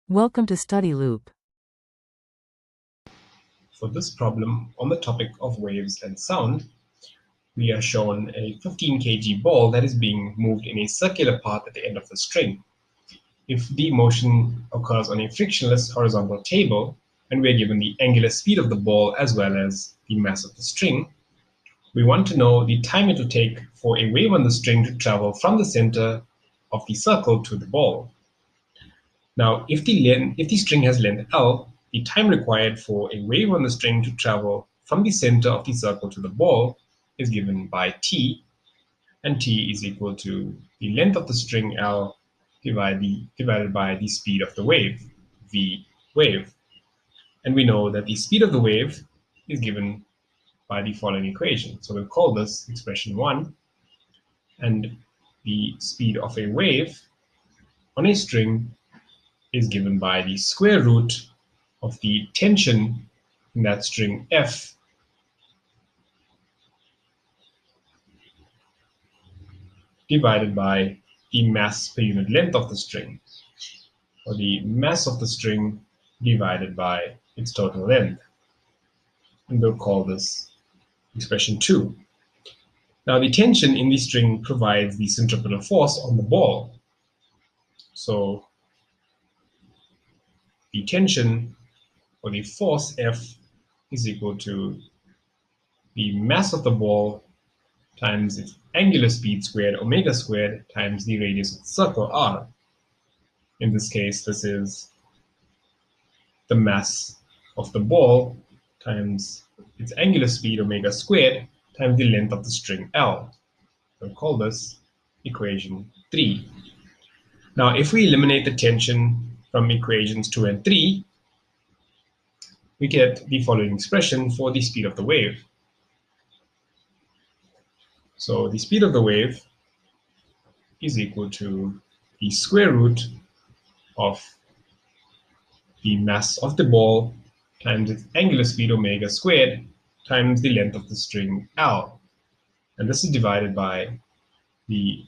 Welcome to Study Loop. For this problem on the topic of waves and sound, we are shown a 15 kg ball that is being moved in a circular path at the end of the string. If the motion occurs on a frictionless horizontal table, and we are given the angular speed of the ball as well as the mass of the string, we want to know the time it will take for a wave on the string to travel from the center of the circle to the ball. Now, if the string has length L, the time required for a wave on the string to travel from the center of the circle to the ball is given by T, and T is equal to the length of the string L divided by the speed of the wave, V wave. And we know that the speed of the wave is given by the following equation. So we'll call this expression 1, and the speed of a wave on a string is given by the square root of the tension in that string F divided by the mass per unit length of the string, or the mass of the string divided by its total length. And we'll call this expression 2. Now, the tension in the string provides the centripetal force on the ball. So the tension, or the force F, is equal to the mass of the ball times its angular speed squared, omega squared, times the radius of the circle, r. In this case, this is the mass of the ball times its angular speed, omega squared, times the length of the string L. We'll call this equation 3. Now, if we eliminate the tension from equations 2 and 3, we get the following expression for the speed of the wave. So the speed of the wave is equal to the square root of the mass of the ball times its angular speed, omega squared, times the length of the string L. And this is divided by the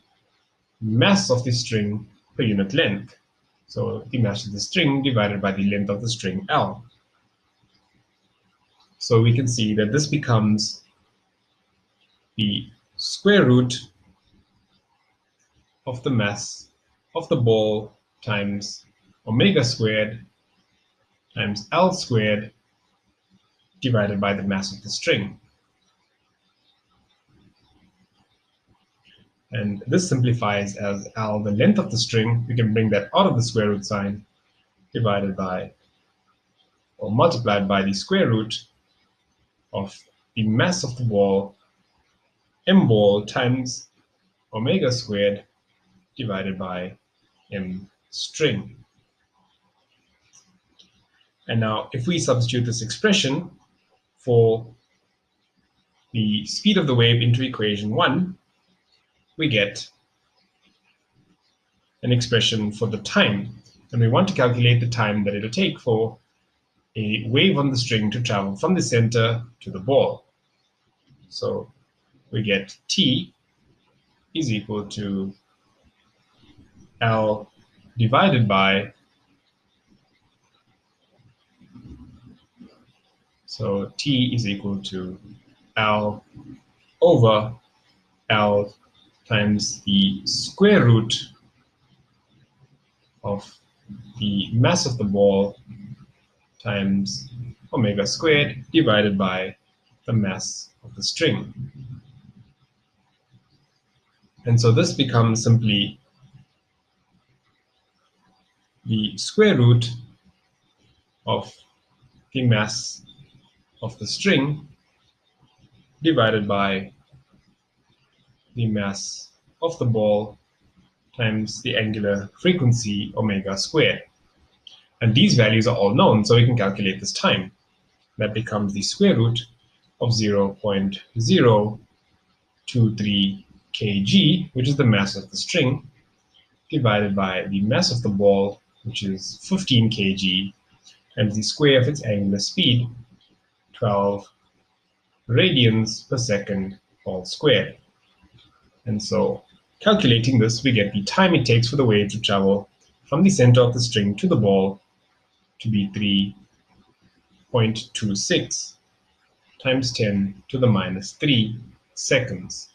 mass of the string per unit length. So the mass of the string divided by the length of the string L. So we can see that this becomes the square root of the mass of the ball times omega squared times L squared divided by the mass of the string. And this simplifies as L, the length of the string. We can bring that out of the square root sign, divided by or multiplied by the square root of the mass of the ball, m ball, times omega squared divided by m string. And now if we substitute this expression for the speed of the wave into equation 1, we get an expression for the time. And we want to calculate the time that it'll take for a wave on the string to travel from the center to the ball. So we get T is equal to L divided by, so T is equal to L over L times the square root of the mass of the ball times omega squared divided by the mass of the string. And so this becomes simply the square root of the mass of the string divided by the mass of the ball times the angular frequency omega squared. And these values are all known, so we can calculate this time. That becomes the square root of 0.023 kg, which is the mass of the string, divided by the mass of the ball, which is 15 kg, times the square of its angular speed, 12 radians per second, all squared. And so calculating this, we get the time it takes for the wave to travel from the center of the string to the ball to be 3.26 times 10 to the minus 3 seconds.